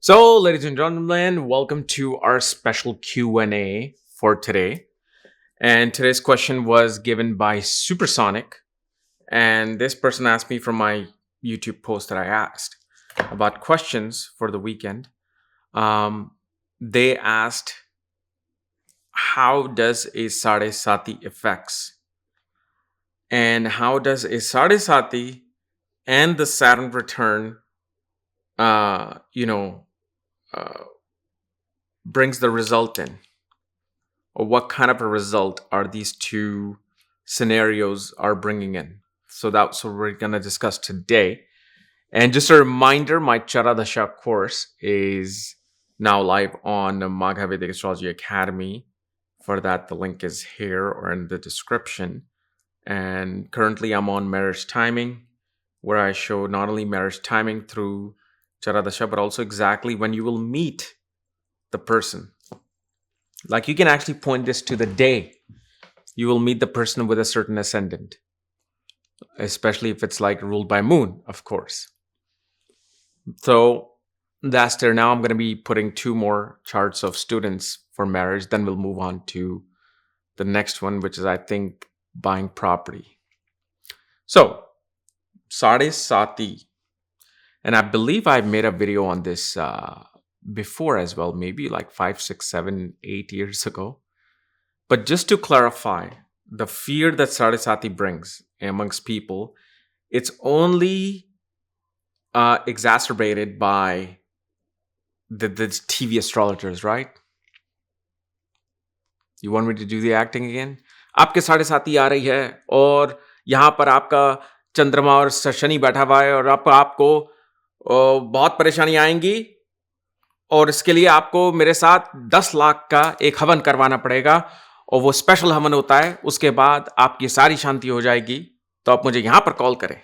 So, ladies and gentlemen, welcome to our special Q&A for today. And today's question was given by Supersonic, and this person asked me from my YouTube post that I asked about questions for the weekend. They asked, how does a Sade Sati affects, and how does a Sade Sati and the Saturn return, uh, you know, uh, brings the result in? Or what kind of a result are these two scenarios are bringing in? So that's what we're going to discuss today. And just a reminder, my Charadasha course is now live on Magha Vedic Astrology Academy. For that, the link is here or in the description. And currently I'm on marriage timing, where I show not only marriage timing through Charadasha, but also exactly when you will meet the person. Like, you can actually point this to the day you will meet the person with a certain ascendant, especially if it's like ruled by moon, of course. So that's there. Now I'm going to be putting two more charts of students for marriage. Then we'll move on to the next one, which is, I think, buying property. So, Sade Sati. And I believe I made a video on this before as well, maybe like 5, 6, 7, 8 years ago. But just to clarify, the fear that Sade Sati brings amongst people, it's only exacerbated by the TV astrologers, right? You want me to do the acting again? आपके साढ़े साथी आ रही है और यहाँ पर आपका चंद्रमा और शनि बैठा हुआ है और आपको बहुत परेशानी आएंगी और इसके लिए आपको मेरे साथ 10 लाख का एक हवन करवाना पड़ेगा और वो स्पेशल हवन होता है, उसके बाद आपकी सारी शांति हो जाएगी, तो आप मुझे यहां पर कॉल करें.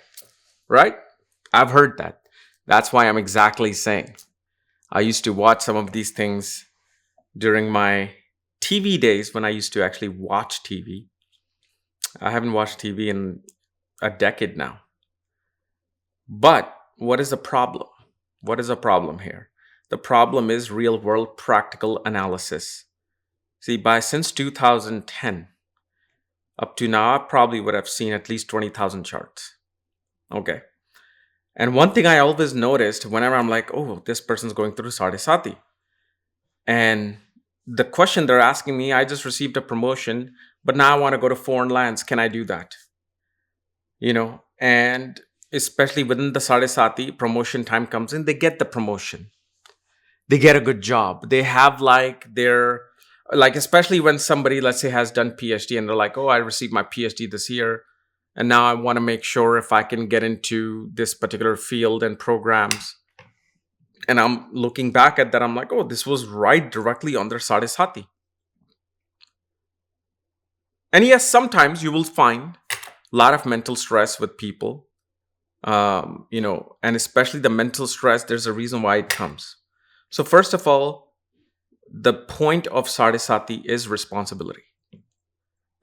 Right? I've heard that. That's why I'm exactly saying. I used to watch some of these things during my TV days when I used to actually watch TV. I haven't watched TV in a decade now. But what is the problem? What is the problem here? The problem is real world practical analysis. See, since 2010 up to now, I probably would have seen at least 20,000 charts. Okay. And one thing I always noticed whenever I'm like, oh, this person's going through Sade Sati. And the question they're asking me, I just received a promotion, but now I want to go to foreign lands. Can I do that? And especially within the Sade Sati, promotion time comes in, they get the promotion. They get a good job. They have especially when somebody, let's say, has done PhD and they're like, oh, I received my PhD this year. And now I want to make sure if I can get into this particular field and programs. And I'm looking back at that. I'm like, oh, this was right directly on their Sade Sati. And yes, sometimes you will find a lot of mental stress with people, and especially the mental stress, there's a reason why it comes. So first of all, the point of Sade Sati is responsibility.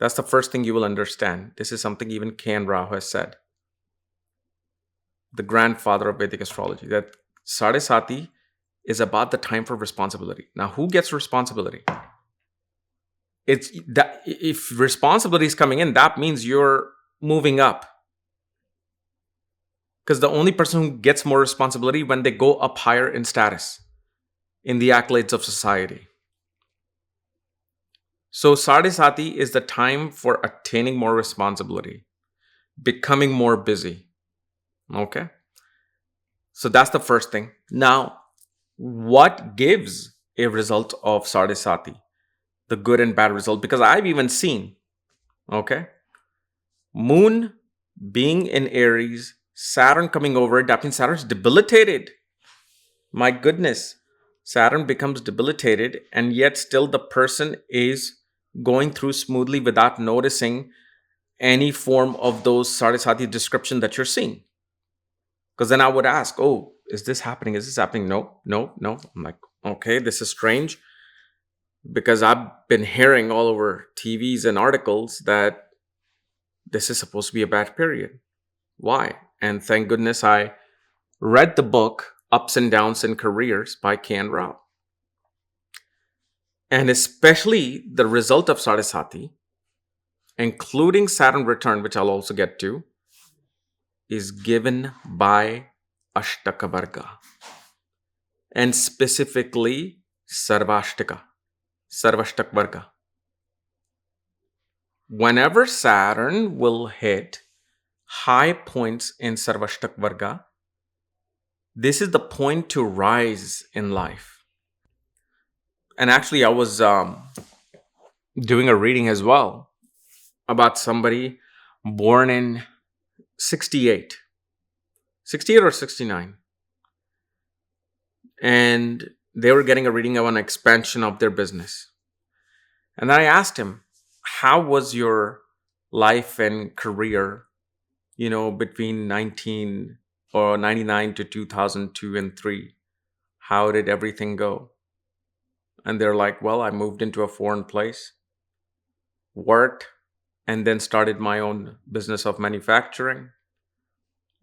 That's the first thing you will understand. This is something even K.N. Rao has said, the grandfather of Vedic astrology, that Sade Sati is about the time for responsibility. Now, who gets responsibility? It's that if responsibility is coming in, that means you're moving up. Because the only person who gets more responsibility when they go up higher in status, in the accolades of society. So Sade Sati is the time for attaining more responsibility, becoming more busy. Okay? So that's the first thing. Now, what gives a result of Sade Sati? The good and bad result. Because I've even seen, okay, Moon being in Aries, Saturn coming over, that means Saturn's debilitated. My goodness. Saturn becomes debilitated, and yet still the person is going through smoothly without noticing any form of those Sade Sati description that you're seeing. Because then I would ask, oh, is this happening? Is this happening? No. I'm like, okay, this is strange. Because I've been hearing all over TVs and articles that this is supposed to be a bad period. Why? And thank goodness I read the book Ups and Downs in Careers by K.N. Rao. And especially the result of Sadesati, including Saturn return, which I'll also get to, is given by Ashtaka Varga and specifically Sarvashtaka, Sarvashtak Varga. Whenever Saturn will hit high points in Sarvashtak Varga, this is the point to rise in life. And actually, I was doing a reading as well about somebody born in 68 or 69. And they were getting a reading of an expansion of their business. And then I asked him, how was your life and career, between 99 to 2002 and 3? How did everything go? And they're like, well, I moved into a foreign place, worked, and then started my own business of manufacturing.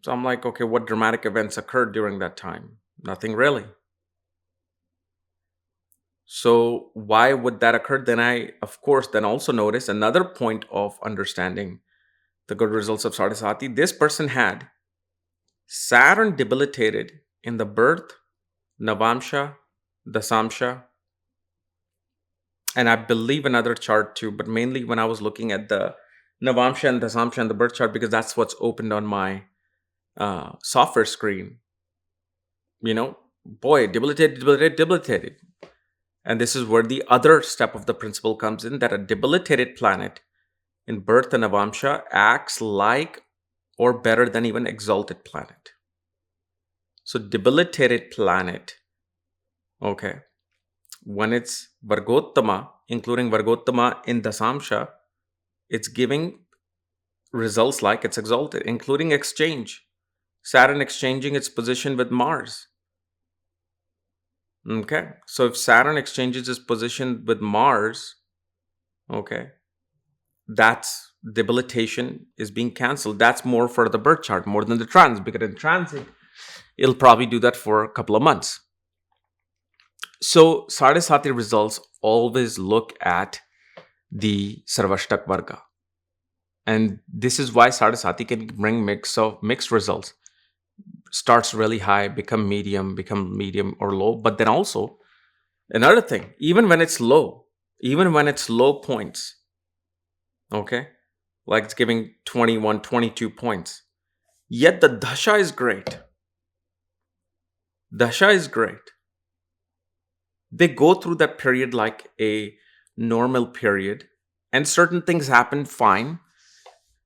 So I'm like, okay, what dramatic events occurred during that time? Nothing really. So why would that occur? Then I, of course, then also notice another point of understanding the good results of Sadesati. This person had Saturn debilitated in the birth, Navamsha, Dasamsha, and I believe another chart too, but mainly when I was looking at the Navamsha and Dasamsha and the birth chart, because that's what's opened on my software screen. Boy, debilitated. And this is where the other step of the principle comes in, that a debilitated planet in birth and Navamsha acts like or better than even exalted planet. So debilitated planet, okay, when it's Vargottama, including Vargottama in Dasamsha, it's giving results like it's exalted, including exchange. Saturn exchanging its position with Mars. Okay, so if Saturn exchanges its position with Mars, okay, that's debilitation is being cancelled. That's more for the birth chart, more than the transit, because in transit, it'll probably do that for a couple of months. So Sadesati results always look at the Sarvashtak Varga. And this is why Sadesati can bring mixed results. Starts really high, become medium or low. But then also, another thing, even when it's low points, okay, like it's giving 21, 22 points, yet the Dasha is great. They go through that period like a normal period, and certain things happen fine.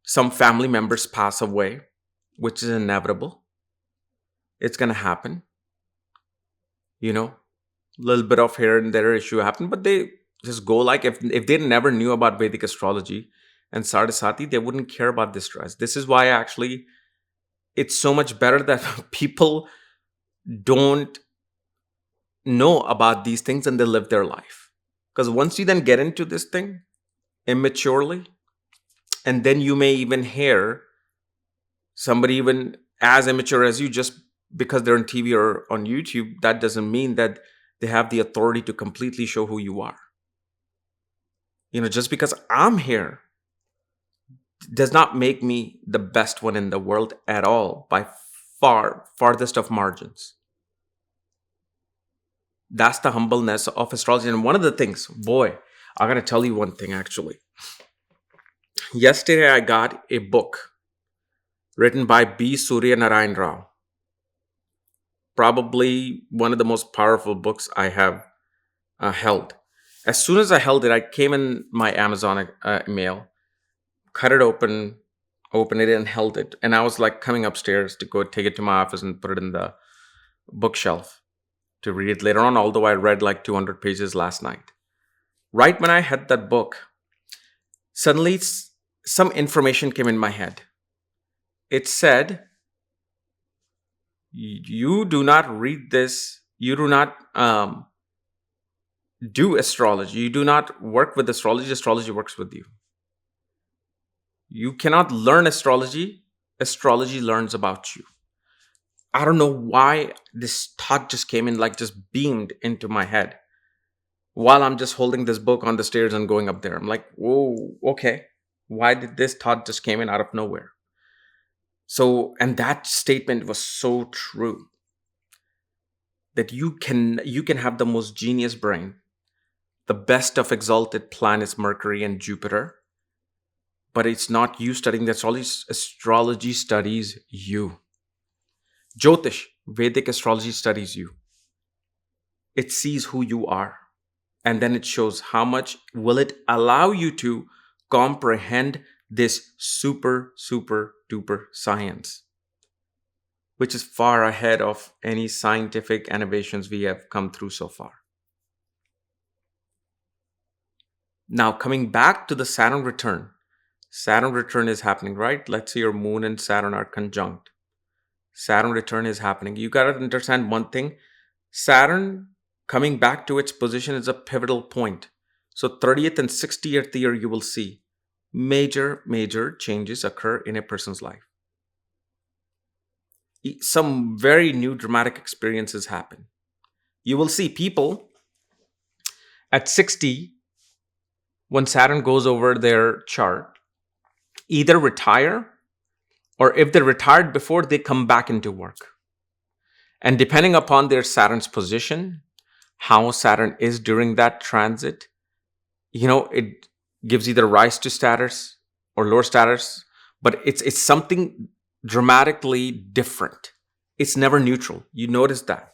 Some family members pass away, which is inevitable. It's going to happen. A little bit of here and there issue happen, but they just go like, if they never knew about Vedic astrology and Sadesati, they wouldn't care about this stress. This is why actually it's so much better that people don't know about these things and they live their life. Because once you then get into this thing immaturely, and then you may even hear somebody even as immature as you, just because they're on TV or on YouTube, that doesn't mean that they have the authority to completely show who you are. Just because I'm here does not make me the best one in the world at all, by farthest of margins. That's the humbleness of astrology. And one of the things, boy, I gotta tell you one thing actually. Yesterday I got a book written by B. Surya Narayan Rao. Probably one of the most powerful books I have held. As soon as I held it, I came in my Amazon mail, cut it open it and held it. And I was like coming upstairs to go take it to my office and put it in the bookshelf to read it later on, although I read like 200 pages last night. Right when I had that book, suddenly some information came in my head. It said, you do not read this, you do not do astrology, you do not work with astrology works with you. You cannot learn astrology learns about you. I don't know why this thought just came in, like just beamed into my head while I'm just holding this book on the stairs and going up there. I'm like, whoa, okay. Why did this thought just came in out of nowhere? So, and that statement was so true, that you can have the most genius brain, the best of exalted planets Mercury and Jupiter, but it's not you studying the astrology. Astrology studies you. Jyotish, Vedic astrology studies you. It sees who you are, and then it shows how much will it allow you to comprehend this super super duper science, which is far ahead of any scientific innovations we have come through so far. Now, coming back to the Saturn return. Saturn return is happening, right? Let's say your moon and Saturn are conjunct. Saturn return is happening. You got to understand one thing. Saturn coming back to its position is a pivotal point. So 30th and 60th year, you will see major changes occur in a person's life. Some very new dramatic experiences happen. You will see people at 60, when Saturn goes over their chart, either retire, or if they retired before, they come back into work. And depending upon their Saturn's position, how Saturn is during that transit, it gives either rise to status or lower status, but it's something dramatically different. It's never neutral. You notice that.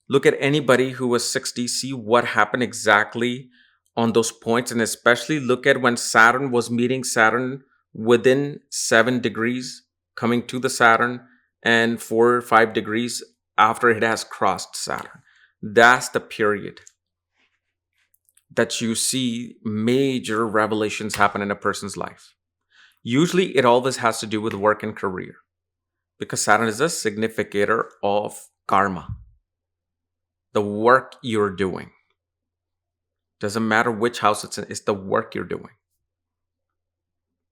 Look at anybody who was 60, see what happened exactly on those points, and especially look at when Saturn was meeting Saturn within 7 degrees coming to the Saturn, and 4 or 5 degrees after it has crossed Saturn. That's the period that you see major revelations happen in a person's life. Usually it always has to do with work and career, because Saturn is a significator of karma, the work you're doing. Doesn't matter which house it's in, it's the work you're doing.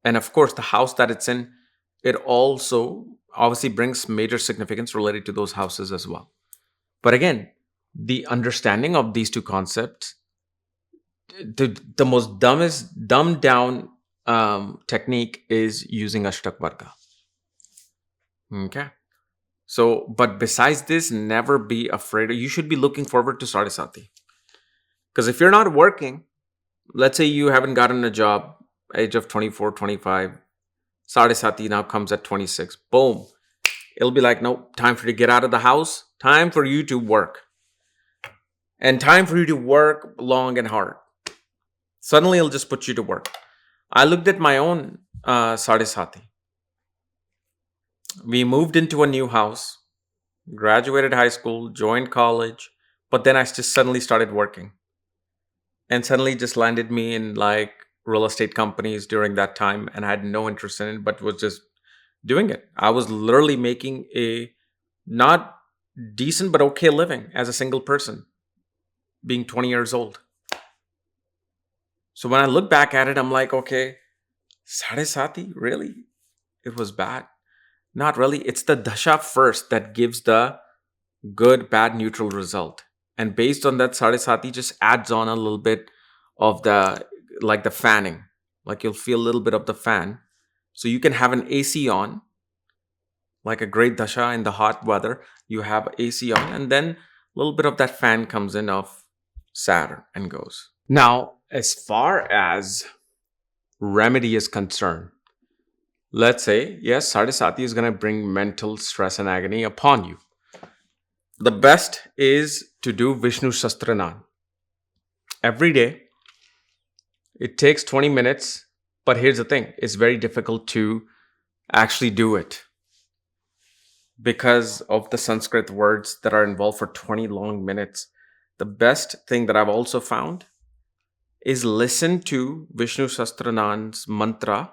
And of course, the house that it's in, it also obviously brings major significance related to those houses as well. But again, the understanding of these two concepts, the most dumbed down technique is using Ashtak Varga. Okay. So, but besides this, never be afraid. You should be looking forward to Sadhisati. Because if you're not working, let's say you haven't gotten a job, age of 24, 25, Sadhisati now comes at 26. Boom. It'll be like, no, time for you to get out of the house. Time for you to work. And time for you to work long and hard. Suddenly it'll just put you to work. I looked at my own Sadhisati. We moved into a new house, graduated high school, joined college, but then I just suddenly started working. And suddenly just landed me in like real estate companies during that time, and I had no interest in it, but was just doing it. I was literally making a not decent but okay living as a single person, being 20 years old. So when I look back at it, I'm like, okay, Sadhisati, really? It was bad. Not really. It's the dasha first that gives the good, bad, neutral result. And based on that, Sadhisati just adds on a little bit of the fanning. Like you'll feel a little bit of the fan. So you can have an AC on, like a great dasha in the hot weather. You have AC on, and then a little bit of that fan comes in of Saturn and goes. Now, as far as remedy is concerned, let's say, yes, Sadhisati is going to bring mental stress and agony upon you. The best is to do Vishnu Sastranam every day. It takes 20 minutes, but here's the thing. It's very difficult to actually do it because of the Sanskrit words that are involved for 20 long minutes. The best thing that I've also found is listen to Vishnu Sastranam's mantra,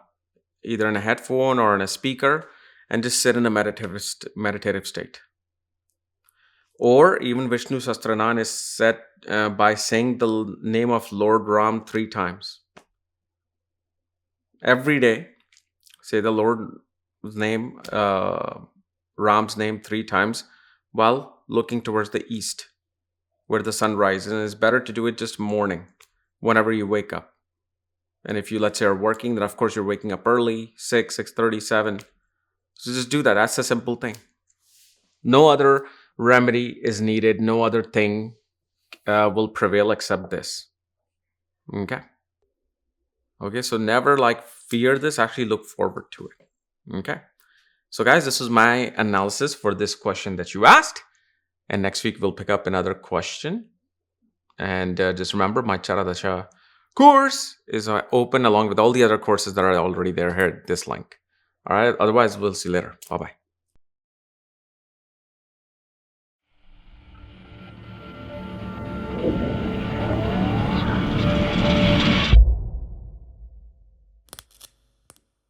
either in a headphone or in a speaker, and just sit in a meditative state. Or even Vishnu Sastranam is set by saying the name of Lord Ram 3 times. Every day, say the Lord's name Ram's name 3 times while looking towards the east where the sun rises. And it's better to do it just morning whenever you wake up. And if you, let's say, are working, then of course you're waking up early, 6, 6:30, 7. So just do that. That's a simple thing. No other remedy is needed. No other thing will prevail except this. Okay. Okay. So never like fear this. Actually look forward to it. Okay. So guys, this was my analysis for this question that you asked. And next week we'll pick up another question. And just remember, my Chara Dasha course is open along with all the other courses that are already there here at this link. All right. Otherwise, we'll see you later. Bye-bye.